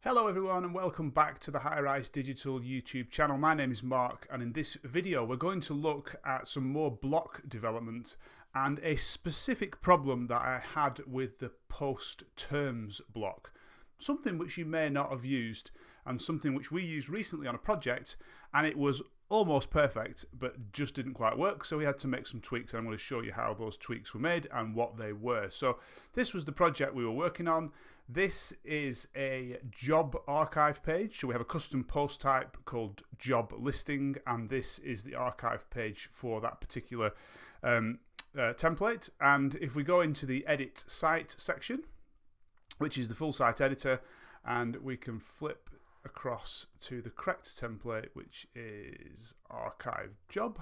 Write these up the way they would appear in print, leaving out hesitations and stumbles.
Hello everyone and welcome back to the High Rise Digital YouTube channel. My name is Mark and in this video we're going to look at some more block development and a specific problem that I had with the post terms block. Something which you may not have used and something which we used recently on a project, and it was almost perfect but just didn't quite work, so we had to make some tweaks, and I'm going to show you how those tweaks were made and what they were. So this was the project we were working on. This is a job archive page, so we have a custom post type called job listing, and this is the archive page for that particular template. And if we go into the edit site section, which is the full site editor, and we can flip across to the correct template, which is archive job.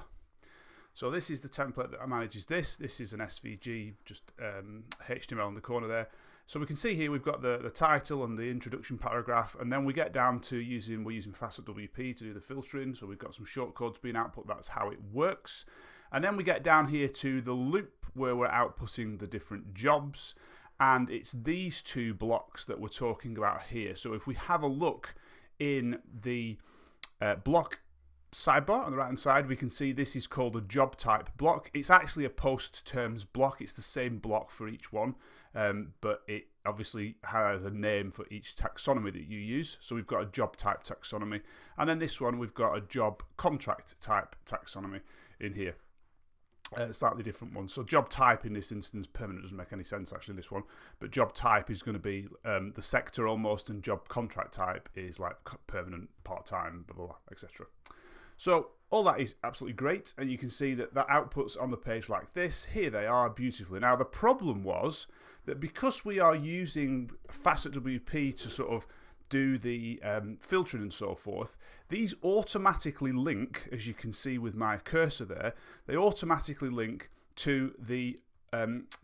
So this is the template that manages this. This is an SVG, just HTML in the corner there. So we can see here we've got the title and the introduction paragraph, and then we get down to we're using FacetWP to do the filtering, so we've got some shortcodes being output. That's how it works. And then we get down here to the loop where we're outputting the different jobs, and it's these two blocks that we're talking about here. So if we have a look in the block sidebar on the right hand side, we can see this is called a job type block. It's actually a post terms block. It's the same block for each one, but it obviously has a name for each taxonomy that you use. So we've got a job type taxonomy, and then this one we've got a job contract type taxonomy in here. Slightly different one. So job type in this instance, permanent doesn't make any sense actually in this one, but job type is going to be the sector almost, and job contract type is like permanent, part-time, blah, blah, blah, etc. So all that is absolutely great, and you can see that outputs on the page like this. Here they are beautifully. Now the problem was that because we are using FacetWP to sort of do the filtering and so forth, these automatically link, as you can see with my cursor there, they automatically link to the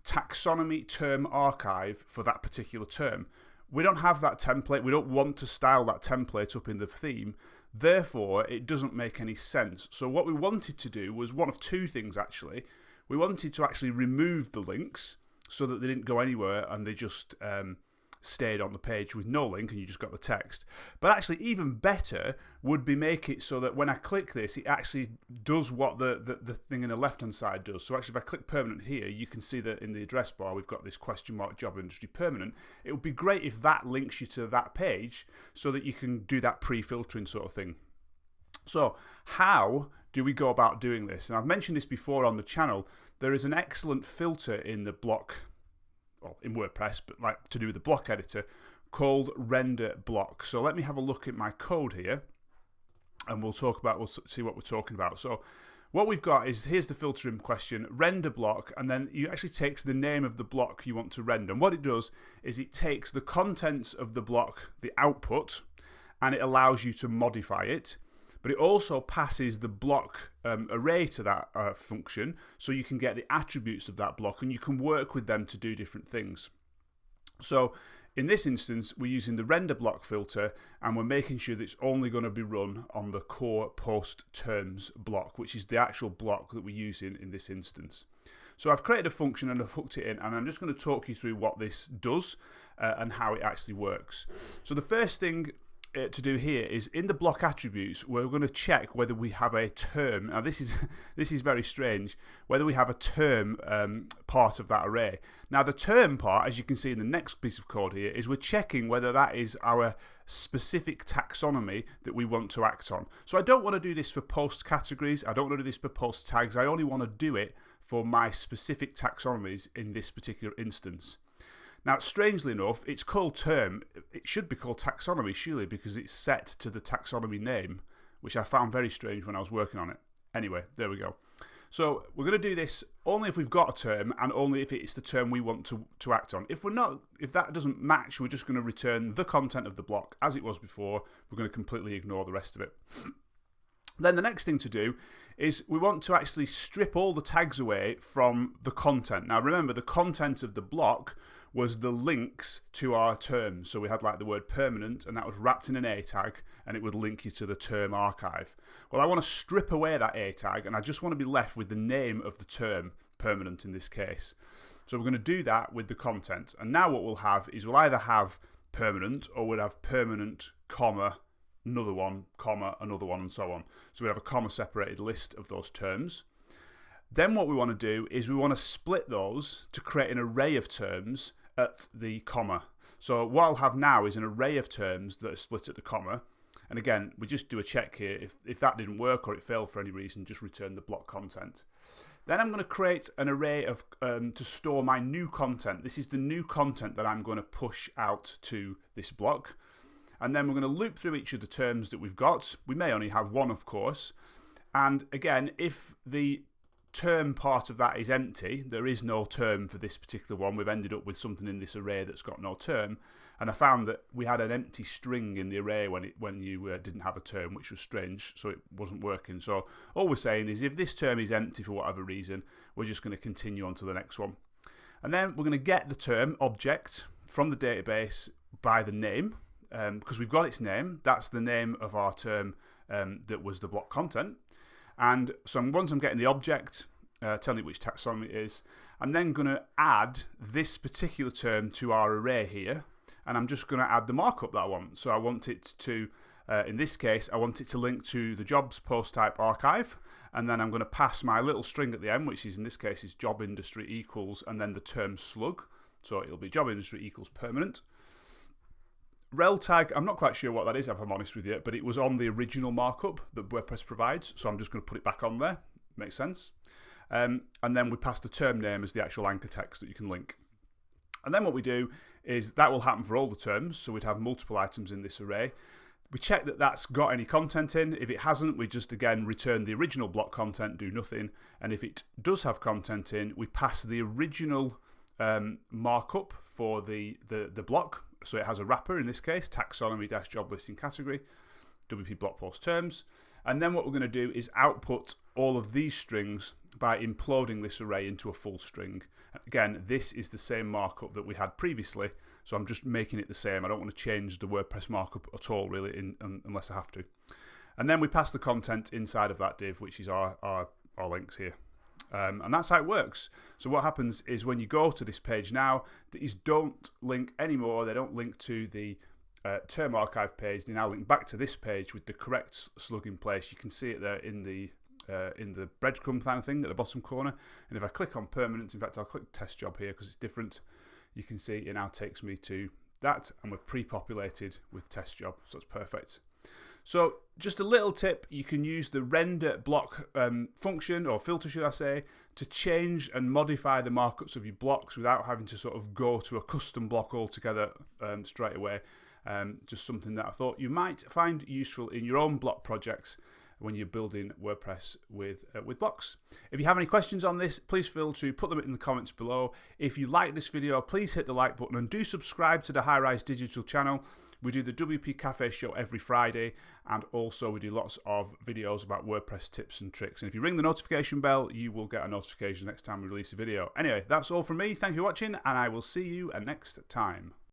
taxonomy term archive for that particular term. We don't have that template. We don't want to style that template up in the theme. Therefore, it doesn't make any sense. So what we wanted to do was one of two things actually. We wanted to actually remove the links so that they didn't go anywhere and they just stayed on the page with no link and you just got the text. But actually even better would be make it so that when I click this, it actually does what the thing in the left hand side does. So actually if I click permanent here, you can see that in the address bar we've got this question mark job industry permanent. It would be great if that links you to that page so that you can do that pre-filtering sort of thing. So how do we go about doing this? And I've mentioned this before on the channel. There is an excellent filter in the block, well, in WordPress, but like to do with the block editor, called render block. So let me have a look at my code here, and we'll see what we're talking about. So what we've got is, here's the filtering question, render block, and then it actually takes the name of the block you want to render. And what it does is it takes the contents of the block, the output, and it allows you to modify it. But it also passes the block array to that function, so you can get the attributes of that block and you can work with them to do different things. So in this instance, we're using the render block filter, and we're making sure that it's only going to be run on the core post terms block, which is the actual block that we're using in this instance. So I've created a function and I've hooked it in, and I'm just going to talk you through what this does and how it actually works. So the first thing to do here is, in the block attributes, we're going to check whether we have a term. Now this is very strange, whether we have a term part of that array. Now the term part, as you can see in the next piece of code here, is we're checking whether that is our specific taxonomy that we want to act on. So I don't want to do this for post categories, I don't want to do this for post tags, I only want to do it for my specific taxonomies in this particular instance. Now, strangely enough, it's called term. It should be called taxonomy, surely, because it's set to the taxonomy name, which I found very strange when I was working on it. Anyway, there we go. So we're going to do this only if we've got a term, and only if it's the term we want to act on. If that doesn't match, we're just going to return the content of the block as it was before. We're going to completely ignore the rest of it. Then the next thing to do is we want to actually strip all the tags away from the content. Now remember, the content of the block was the links to our terms. So we had like the word permanent, and that was wrapped in an A tag, and it would link you to the term archive. Well, I want to strip away that A tag, and I just want to be left with the name of the term, permanent in this case. So we're going to do that with the content. And now what we'll have is we'll either have permanent, or we'd have permanent, comma, another one, comma, another one, and so on. So we'd have a comma separated list of those terms. Then what we want to do is we want to split those to create an array of terms at the comma. So what I'll have now is an array of terms that are split at the comma. And again, we just do a check here. If that didn't work or it failed for any reason, just return the block content. Then I'm going to create an array of to store my new content. This is the new content that I'm going to push out to this block. And then we're going to loop through each of the terms that we've got. We may only have one, of course. And again, if the term part of that is empty, there is no term for this particular one, we've ended up with something in this array that's got no term. And I found that we had an empty string in the array when you didn't have a term, which was strange, so it wasn't working. So all we're saying is if this term is empty for whatever reason, we're just going to continue on to the next one. And then we're going to get the term object from the database by the name, because we've got its name. That's the name of our term that was the block content. And so once I'm getting the object, telling it which taxonomy it is, I'm then going to add this particular term to our array here. And I'm just going to add the markup that I want. So I want it to, in this case, I want it to link to the jobs post type archive. And then I'm going to pass my little string at the end, which is in this case is job industry equals, and then the term slug. So it'll be job industry equals permanent. Rel tag, I'm not quite sure what that is, if I'm honest with you, but it was on the original markup that WordPress provides. So I'm just going to put it back on there. Makes sense. And then we pass the term name as the actual anchor text that you can link. And then what we do is that will happen for all the terms. So we'd have multiple items in this array. We check that that's got any content in. If it hasn't, we just again return the original block content, do nothing. And if it does have content in, we pass the original markup for the block. So it has a wrapper in this case, taxonomy-job listing category, WP block post terms. And then what we're going to do is output all of these strings by imploding this array into a full string. Again, this is the same markup that we had previously, so I'm just making it the same. I don't want to change the WordPress markup at all, really, unless I have to. And then we pass the content inside of that div, which is our links here. And that's how it works. So what happens is when you go to this page now, these don't link anymore. They don't link to the term archive page. They now link back to this page with the correct slug in place. You can see it there in the breadcrumb kind of thing at the bottom corner. And if I click on permanent, in fact, I'll click test job here because it's different. You can see it now takes me to that, and we're pre-populated with test job. So it's perfect. So just a little tip, you can use the render block function, or filter should I say, to change and modify the markups of your blocks without having to sort of go to a custom block altogether straight away. Just something that I thought you might find useful in your own block projects when you're building WordPress with blocks. If you have any questions on this, please feel to put them in the comments below. If you like this video, please hit the like button and do subscribe to the High Rise Digital channel. We do the WP Cafe show every Friday, and also we do lots of videos about WordPress tips and tricks. And if you ring the notification bell, you will get a notification next time we release a video. Anyway, that's all from me. Thank you for watching, and I will see you next time.